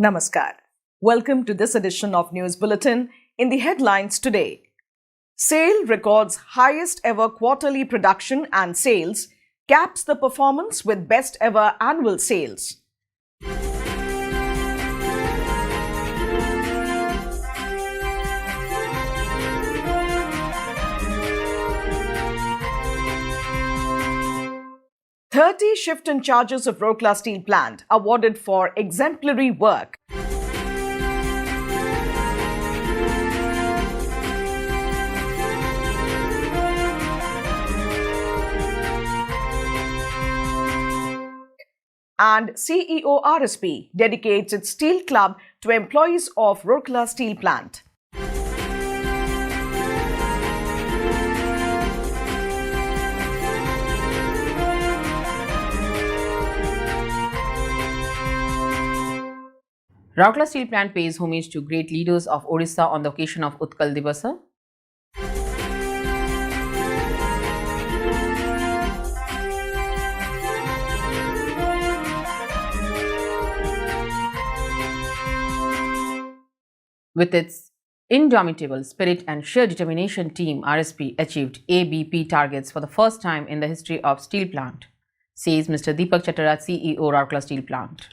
Namaskar. Welcome to this edition of News Bulletin. In the headlines today, SAIL records highest ever quarterly production and sales, caps the performance with best ever annual sales. "30 shift in charges of Rourkela Steel Plant awarded for exemplary work." And CEO RSP dedicates its steel club to employees of Rourkela Steel Plant. Rourkela Steel Plant pays homage to great leaders of Odisha on the occasion of Utkal Divasa. With its indomitable spirit and sheer determination, Team RSP achieved ABP targets for the first time in the history of steel plant, says Mr. Deepak Chattara, CEO Rourkela Steel Plant.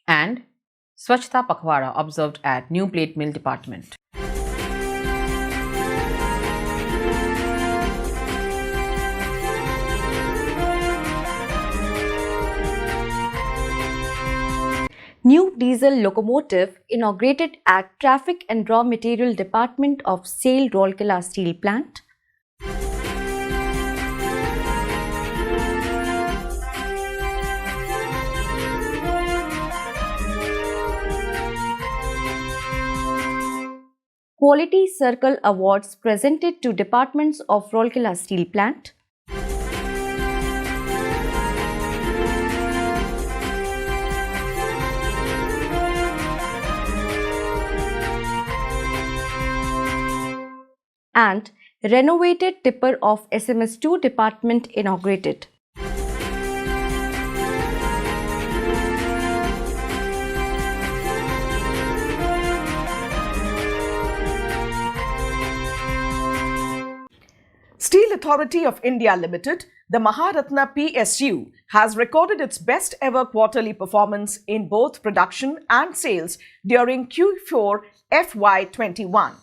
And Swachhta Pakhwara observed at New Plate Mill Department. New diesel locomotive inaugurated at Traffic and Raw Material Department of SAIL Rourkela Steel Plant. Quality Circle Awards presented to departments of Rourkela Steel Plant. And renovated tipper of SMS2 department inaugurated. Steel Authority of India Limited, the Maharatna PSU, has recorded its best ever quarterly performance in both production and sales during Q4 FY21.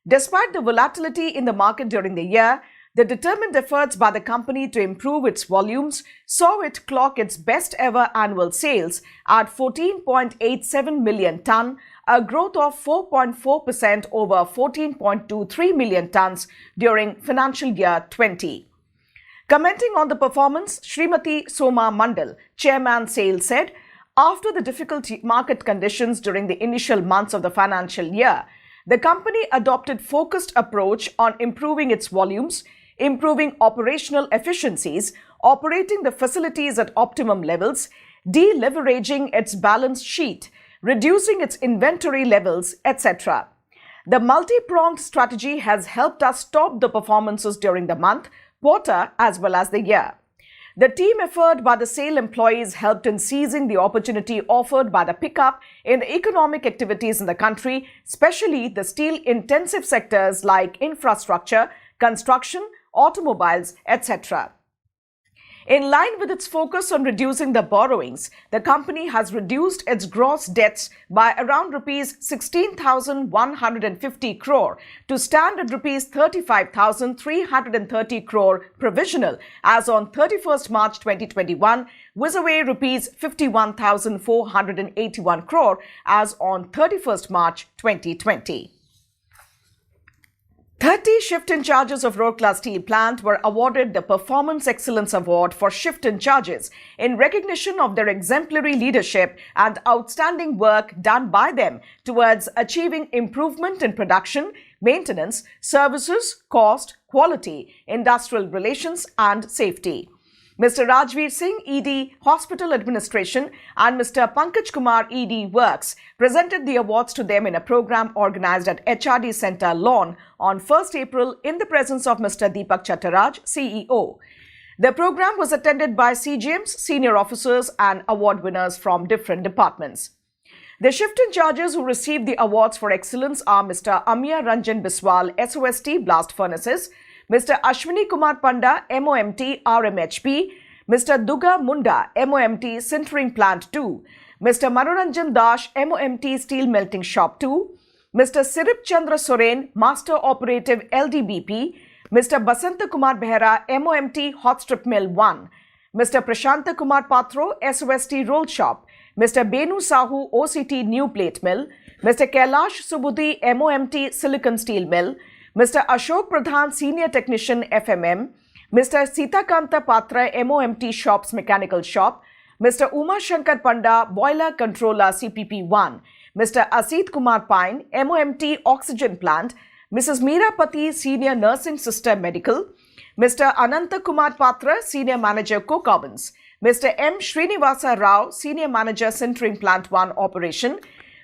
Despite the volatility in the market during the year, the determined efforts by the company to improve its volumes saw it clock its best ever annual sales at 14.87 million tonne, a growth of 4.4% over 14.23 million tonnes during financial year 20. Commenting on the performance, Srimati Soma Mandal, Chairman SAIL, said, "After the difficult market conditions during the initial months of the financial year, the company adopted focused approach on improving its volumes, improving operational efficiencies, operating the facilities at optimum levels, deleveraging its balance sheet, reducing its inventory levels, etc. The multi-pronged strategy has helped us stop the performances during the month, quarter as well as the year. The team effort by the SAIL employees helped in seizing the opportunity offered by the pickup in the economic activities in the country, especially the steel-intensive sectors like infrastructure, construction, automobiles, etc. In line with its focus on reducing the borrowings, the company has reduced its gross debts by around rupees 16,150 crore to stand at rupees 35,330 crore provisional as on 31st March 2021, vis-a-vis rupees 51,481 crore as on 31st March 2020. 30 shift in charges of Rourkela Steel Plant were awarded the Performance Excellence Award for shift in charges in recognition of their exemplary leadership and outstanding work done by them towards achieving improvement in production, maintenance, services, cost, quality, industrial relations and safety. Mr. Rajveer Singh, ED, Hospital Administration, and Mr. Pankaj Kumar, ED, Works, presented the awards to them in a program organized at HRD Centre, Lawn, on 1st April in the presence of Mr. Deepak Chattaraj, CEO. The program was attended by CGMs, senior officers, and award winners from different departments. The shift in charges who received the awards for excellence are Mr. Amiya Ranjan Biswal, SOST, Blast Furnaces, Mr. Ashwini Kumar Panda, MOMT, RMHP, Mr. Duga Munda, MOMT, Sintering Plant 2, Mr. Manoranjan Dash, MOMT, Steel Melting Shop 2, Mr. Sirip Chandra Soren, Master Operative, LDBP, Mr. Basanta Kumar Behera, MOMT, Hot Strip Mill 1, Mr. Prashanta Kumar Patro, SOST, Roll Shop, Mr. Benu Sahu, OCT, New Plate Mill, Mr. Kailash Subudhi, MOMT, Silicon Steel Mill, Mr. Ashok Pradhan, Senior Technician, FMM, Mr. Sitakanta Patra, MOMT, Shops, Mechanical Shop, Mr. Uma Shankar Panda, Boiler Controller, CPP1, Mr. Asit Kumar Pine, MOMT, Oxygen Plant, Mrs. Meera Pati, Senior Nursing Sister, Medical, Mr. Ananta Kumar Patra, Senior Manager, Co-Carbons, Mr. M. Srinivasa Rao, Senior Manager, Sintering Plant 1 Operation,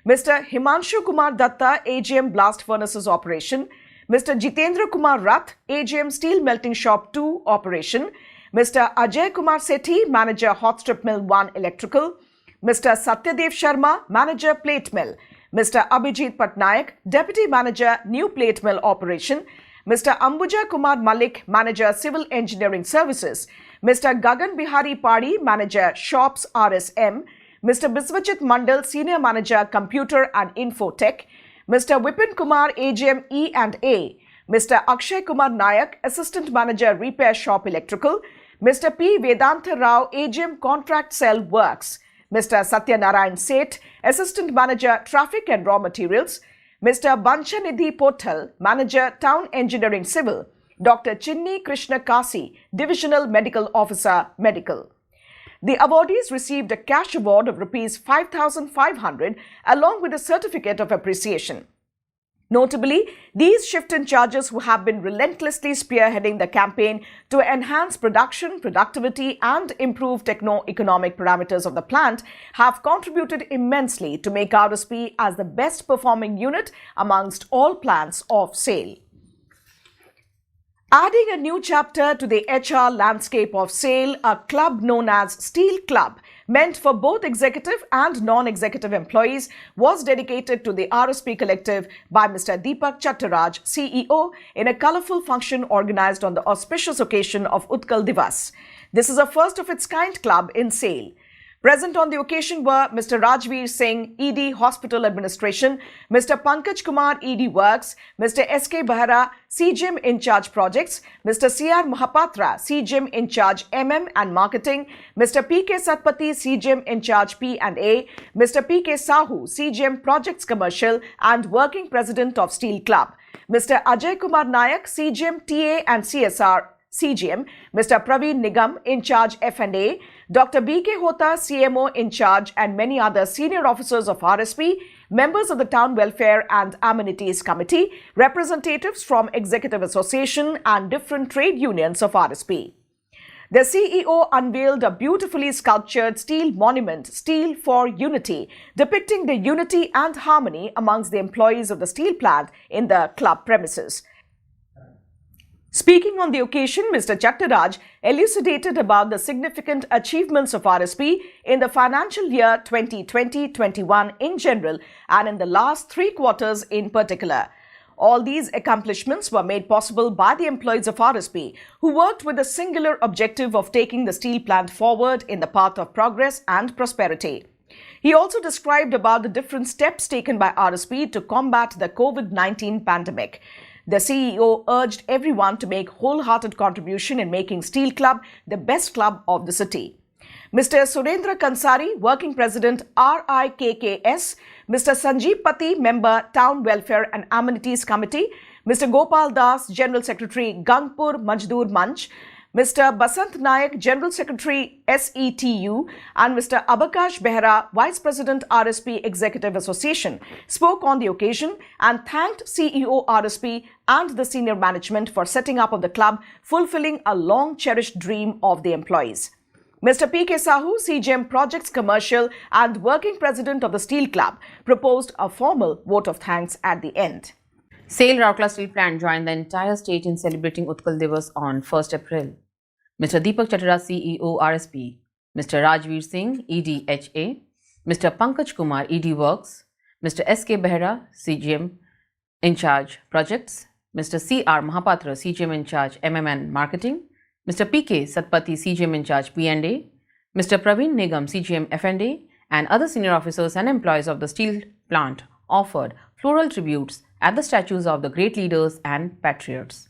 Mr. Himanshu Kumar Datta, AGM Blast Furnaces Operation, Mr. Jitendra Kumar Rath, AGM Steel Melting Shop 2 Operation, Mr. Ajay Kumar Sethi, Manager Hot Strip Mill 1 Electrical, Mr. Satyadev Sharma, Manager Plate Mill, Mr. Abhijit Patnaik, Deputy Manager New Plate Mill Operation, Mr. Ambuja Kumar Malik, Manager Civil Engineering Services, Mr. Gagan Bihari Padi, Manager Shops RSM, Mr. Biswajit Mandal, Senior Manager Computer and Infotech, Mr. Vipin Kumar, AGM E&A, Mr. Akshay Kumar Nayak, Assistant Manager Repair Shop Electrical, Mr. P. Vedanta Rao, AGM Contract Cell Works, Mr. Satyanarayan Seth, Assistant Manager Traffic and Raw Materials, Mr. Banchanidhi Pothal, Manager Town Engineering Civil, Dr. Chinni Krishna Kasi, Divisional Medical Officer Medical. The awardees received a cash award of Rs 5,500 along with a certificate of appreciation. Notably, these shift-in charges who have been relentlessly spearheading the campaign to enhance production, productivity and improve techno-economic parameters of the plant have contributed immensely to make RSP as the best performing unit amongst all plants of SAIL. Adding a new chapter to the HR landscape of SAIL, a club known as Steel Club, meant for both executive and non-executive employees, was dedicated to the RSP collective by Mr. Deepak Chattaraj, CEO, in a colourful function organised on the auspicious occasion of Utkal Divas. This is a first-of-its-kind club in SAIL. Present on the occasion were Mr. Rajveer Singh, ED, Hospital Administration, Mr. Pankaj Kumar, ED, Works, Mr. S.K. Behera, CGM in charge Projects, Mr. C.R. Mahapatra, CGM in charge MM and Marketing, Mr. P.K. Satpathy, CGM in charge P&A, Mr. P.K. Sahu, CGM Projects Commercial and Working President of Steel Club, Mr. Ajay Kumar Nayak, CGM TA and CSR, CGM, Mr. Praveen Nigam, in charge F&A, Dr. B.K. Hota, CMO in charge, and many other senior officers of RSP, members of the Town Welfare and Amenities Committee, representatives from Executive Association and different trade unions of RSP. The CEO unveiled a beautifully sculptured steel monument, Steel for Unity, depicting the unity and harmony amongst the employees of the steel plant in the club premises. Speaking on the occasion, Mr. Chattaraj elucidated about the significant achievements of RSP in the financial year 2020-21 in general and in the last 3 quarters in particular. All these accomplishments were made possible by the employees of RSP, who worked with the singular objective of taking the steel plant forward in the path of progress and prosperity. He also described about the different steps taken by RSP to combat the COVID-19 pandemic. The CEO urged everyone to make wholehearted contribution in making Steel Club the best club of the city. Mr. Surendra Kansari, Working President RIKKS, Mr. Sanjeev Pati, Member Town Welfare and Amenities Committee, Mr. Gopal Das, General Secretary Gangpur Majdoor Manch, Mr. Basant Nayak, General Secretary, SETU, and Mr. Abakash Behra, Vice President, RSP Executive Association, spoke on the occasion and thanked CEO RSP and the senior management for setting up of the club, fulfilling a long-cherished dream of the employees. Mr. P.K. Sahu, CGM Projects Commercial and Working President of the Steel Club, proposed a formal vote of thanks at the end. SAIL Rourkela Steel Plant joined the entire state in celebrating Utkal Divas on 1st April. Mr. Deepak Chatara, CEO RSP, Mr. Rajveer Singh, EDHA, Mr. Pankaj Kumar, ED Works, Mr. S.K. Behra, CGM in charge Projects, Mr. C.R. Mahapatra, CGM in charge MMN Marketing, Mr. P.K. Satpathy, CGM in charge P&A, Mr. Praveen Nigam, CGM F&A, and other senior officers and employees of the steel plant offered floral tributes at the statues of the great leaders and patriots.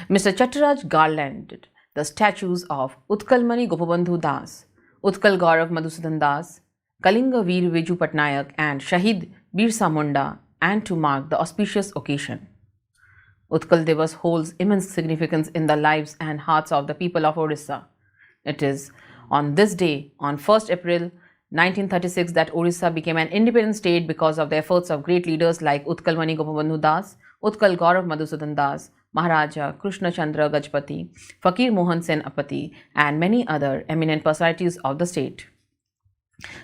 Mr. Chattaraj garlanded the statues of Utkalmani Gopabandhu Das, Utkal Gaurav Madhusudan Das, Kalinga Veer Viju Patnayak, and Shahid Birsa Munda, and to mark the auspicious occasion. Utkal Divas holds immense significance in the lives and hearts of the people of Orissa. It is on this day, on 1st April 1936, that Orissa became an independent state because of the efforts of great leaders like Utkalmani Gopabandhu Das, Utkal Gaurav Madhusudan Das, Maharaja Krishna Chandra Gajpati, Fakir Mohan Sen Apati, and many other eminent personalities of the state.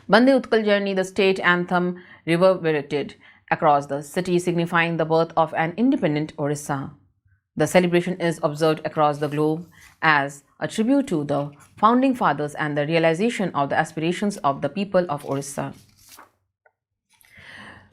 Bande Utkal Journey, the state anthem, reverberated across the city, signifying the birth of an independent Orissa. The celebration is observed across the globe as a tribute to the founding fathers and the realization of the aspirations of the people of Orissa.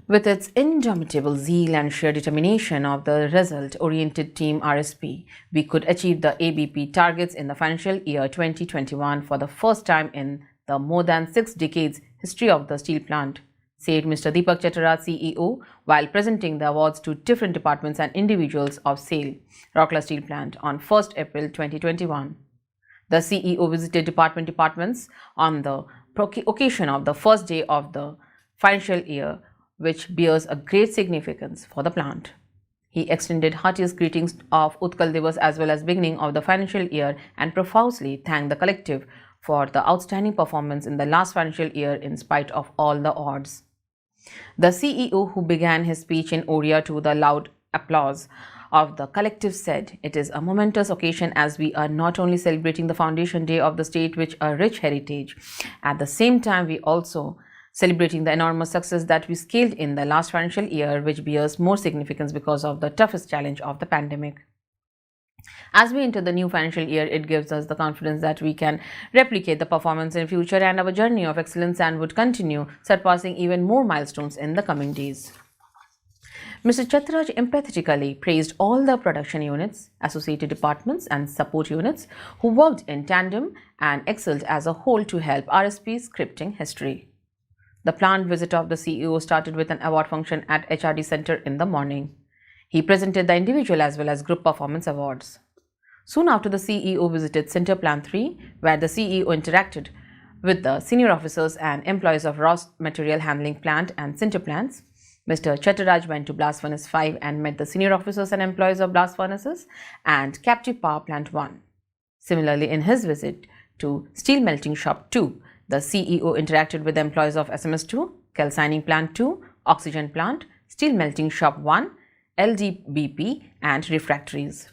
With its indomitable zeal and sheer determination of the result-oriented team RSP, we could achieve the ABP targets in the financial year 2021 for the first time in the more than 6 decades history of the steel plant, said Mr. Deepak Chatara, CEO, while presenting the awards to different departments and individuals of SAIL Rourkela Steel Plant on 1st April 2021. The CEO visited departments on the occasion of the first day of the financial year, which bears a great significance for the plant. He extended heartiest greetings of Utkal Divas as well as beginning of the financial year and profusely thanked the collective for the outstanding performance in the last financial year in spite of all the odds. The CEO, who began his speech in Oriya to the loud applause of the collective, said, "It is a momentous occasion as we are not only celebrating the foundation day of the state, which a rich heritage. At the same time, we also celebrating the enormous success that we scaled in the last financial year, which bears more significance because of the toughest challenge of the pandemic. As we enter the new financial year, it gives us the confidence that we can replicate the performance in future and our journey of excellence and would continue surpassing even more milestones in the coming days." Mr. Chatraj empathetically praised all the production units, associated departments and support units who worked in tandem and excelled as a whole to help RSP scripting history. The plant visit of the CEO started with an award function at HRD Center in the morning. He presented the individual as well as group performance awards. Soon after, the CEO visited Center Plant 3, where the CEO interacted with the senior officers and employees of Raw Material Handling Plant and Center Plants. Mr. Chattaraj went to Blast Furnace 5 and met the senior officers and employees of Blast Furnaces and Captive Power Plant 1. Similarly, in his visit to Steel Melting Shop 2, the CEO interacted with the employees of SMS 2, Calcining Plant 2, Oxygen Plant, Steel Melting Shop 1, LDBP and Refractories.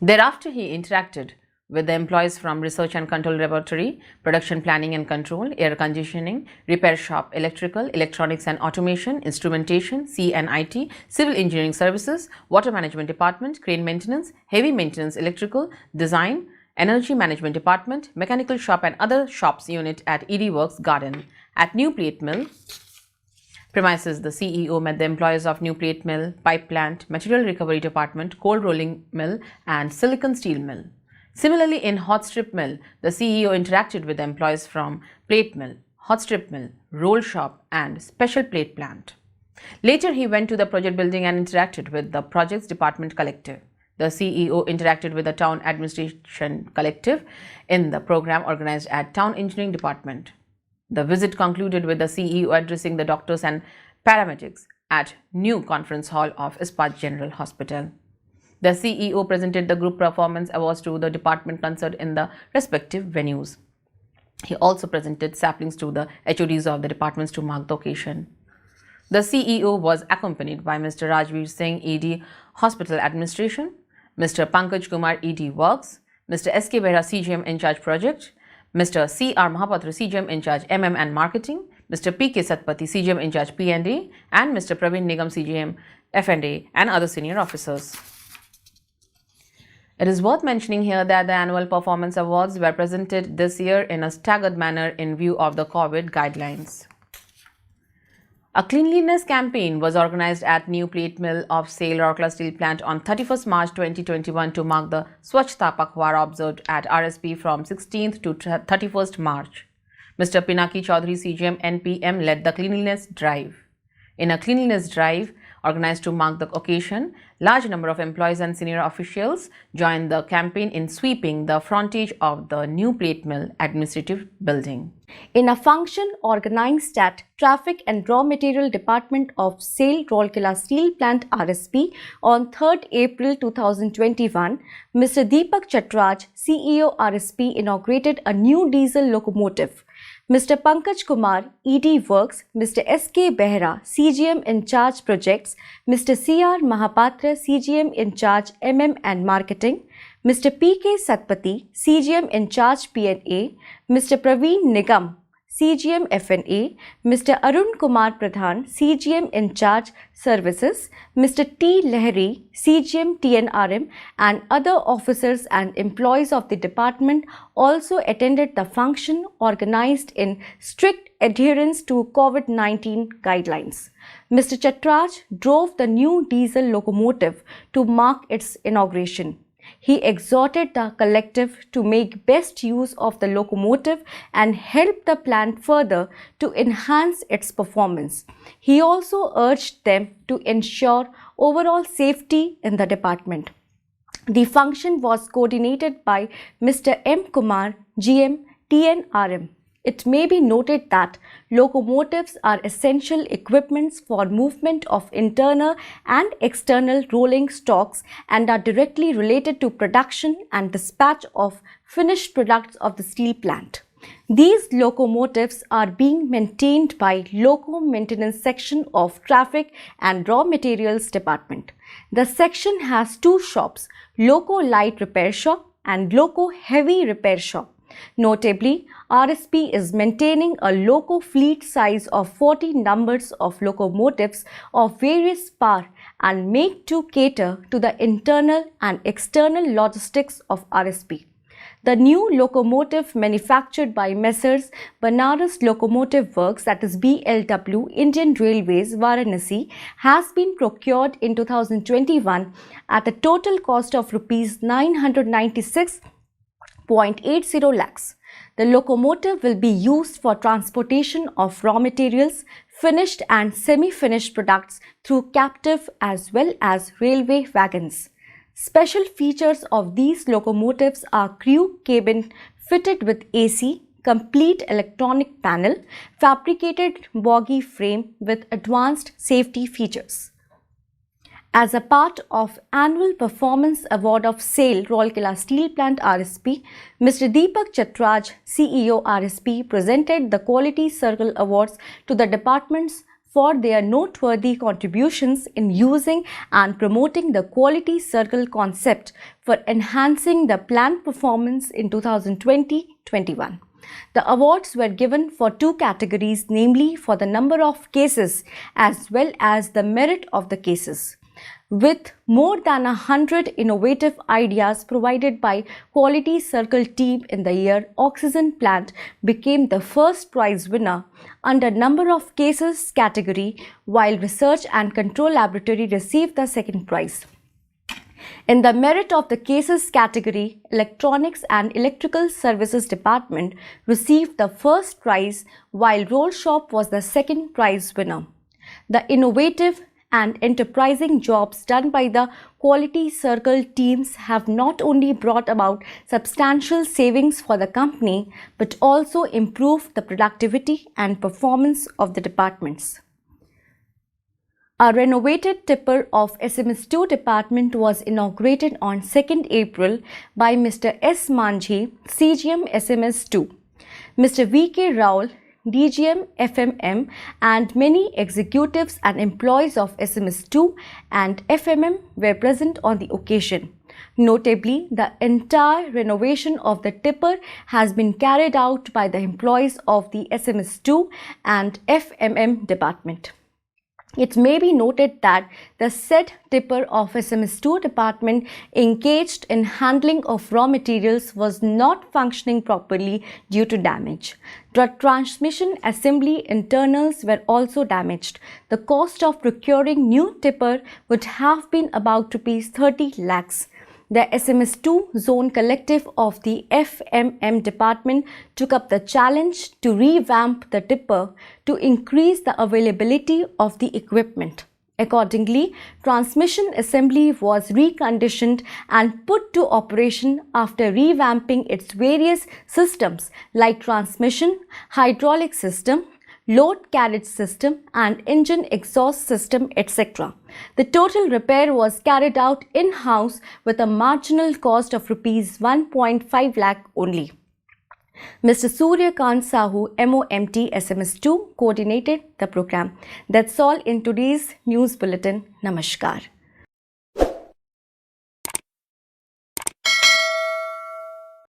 Thereafter, he interacted with the employees from Research and Control Laboratory, Production Planning and Control, Air Conditioning, Repair Shop, Electrical, Electronics and Automation, Instrumentation, C&IT, Civil Engineering Services, Water Management Department, Crane Maintenance, Heavy Maintenance Electrical, Design, Energy Management Department, Mechanical Shop and other shops unit at ED Works Garden. At New Plate Mill premises, the CEO met the employees of New Plate Mill, Pipe Plant, Material Recovery Department, Cold Rolling Mill and Silicon Steel Mill. Similarly, in Hot Strip Mill, the CEO interacted with the employees from Plate Mill, Hot Strip Mill, Roll Shop and Special Plate Plant. Later, he went to the project building and interacted with the Projects Department Collective. The CEO interacted with the Town Administration Collective in the program organized at Town Engineering Department. The visit concluded with the CEO addressing the doctors and paramedics at New Conference Hall of Ispat General Hospital. The CEO presented the group performance awards to the department concerned in the respective venues. He also presented saplings to the HODs of the departments to mark the occasion. The CEO was accompanied by Mr. Rajveer Singh, ED Hospital Administration, Mr. Pankaj Kumar, ED Works, Mr. S.K. Behra, CGM in charge Project, Mr. C.R. Mahapatra, CGM in charge MM and Marketing, Mr. P.K. Satpathy, CGM in charge P&A, and Mr. Praveen Nigam, CGM F&A, and other senior officers. It is worth mentioning here that the annual performance awards were presented this year in a staggered manner in view of the COVID guidelines. A cleanliness campaign was organized at New Plate Mill of SAIL Rourkela Steel Plant on 31st March 2021 to mark the Swachhta Pakhwara observed at RSP from 16th to 31st March. Mr. Pinaki Chaudhary, CGM NPM, led the cleanliness drive. In a cleanliness drive organized to mark the occasion, large number of employees and senior officials joined the campaign in sweeping the frontage of the New Plate Mill administrative building. In a function organized at Traffic and Raw Material Department of SAIL Rourkela Steel Plant RSP on 3rd April 2021, Mr. Deepak Chatraj, CEO RSP, inaugurated a new diesel locomotive. Mr. Pankaj Kumar, ED Works, Mr. S.K. Behra, CGM in charge Projects, Mr. C.R. Mahapatra, CGM in charge MM and Marketing, Mr. P.K. Satpathy, CGM in charge P&A, Mr. Praveen Nigam, CGM F&A, Mr. Arun Kumar Pradhan, CGM in charge Services, Mr. T. Lahiri, CGM TNRM, and other officers and employees of the department also attended the function organized in strict adherence to COVID-19 guidelines. Mr. Chatraj drove the new diesel locomotive to mark its inauguration. He exhorted the collective to make best use of the locomotive and help the plant further to enhance its performance. He also urged them to ensure overall safety in the department. The function was coordinated by Mr. M. Kumar, GM, TNRM. It may be noted that locomotives are essential equipments for movement of internal and external rolling stocks and are directly related to production and dispatch of finished products of the steel plant. These locomotives are being maintained by Loco Maintenance Section of Traffic and Raw Materials Department. The section has two shops, Loco Light Repair Shop and Loco Heavy Repair Shop. Notably, RSP is maintaining a loco fleet size of 40 numbers of locomotives of various power and made to cater to the internal and external logistics of RSP. The new locomotive manufactured by Messrs. Banaras Locomotive Works, that is BLW, Indian Railways, Varanasi, has been procured in 2021 at a total cost of Rs 996.80 lakhs. The locomotive will be used for transportation of raw materials, finished and semi-finished products through captive as well as railway wagons. Special features of these locomotives are crew cabin fitted with AC, complete electronic panel, fabricated bogie frame with advanced safety features. As a part of Annual Performance Award of SAIL Rourkela Steel Plant RSP, Mr. Deepak Chatraj, CEO RSP, presented the Quality Circle Awards to the departments for their noteworthy contributions in using and promoting the Quality Circle concept for enhancing the plant performance in 2020-21. The awards were given for two categories, namely for the number of cases as well as the merit of the cases. With more than 100 innovative ideas provided by Quality Circle team in the year, Oxygen Plant became the first prize winner under number of cases category, while Research and Control Laboratory received the second prize. In the merit of the cases category, Electronics and Electrical Services Department received the first prize, while Roll Shop was the second prize winner. The innovative and enterprising jobs done by the Quality Circle teams have not only brought about substantial savings for the company, but also improved the productivity and performance of the departments. A renovated tipper of SMS2 department was inaugurated on 2nd April by Mr. S. Manjhi, CGM SMS2. Mr. V.K. Raul, DGM FMM, and many executives and employees of SMS2 and FMM were present on the occasion. Notably, the entire renovation of the tipper has been carried out by the employees of the SMS2 and FMM department. It may be noted that the said tipper of SMS2 department engaged in handling of raw materials was not functioning properly due to damage. The transmission assembly internals were also damaged. The cost of procuring new tipper would have been about ₹30 lakhs. The SMS2 zone collective of the FMM department took up the challenge to revamp the tipper to increase the availability of the equipment. Accordingly, transmission assembly was reconditioned and put to operation after revamping its various systems like transmission, hydraulic system, load carriage system and engine exhaust system, etc. The total repair was carried out in-house with a marginal cost of ₹1.5 lakh only. Mr. Suryakant Sahu, MOMT SMS2, coordinated the program. That's all in today's news bulletin. Namaskar.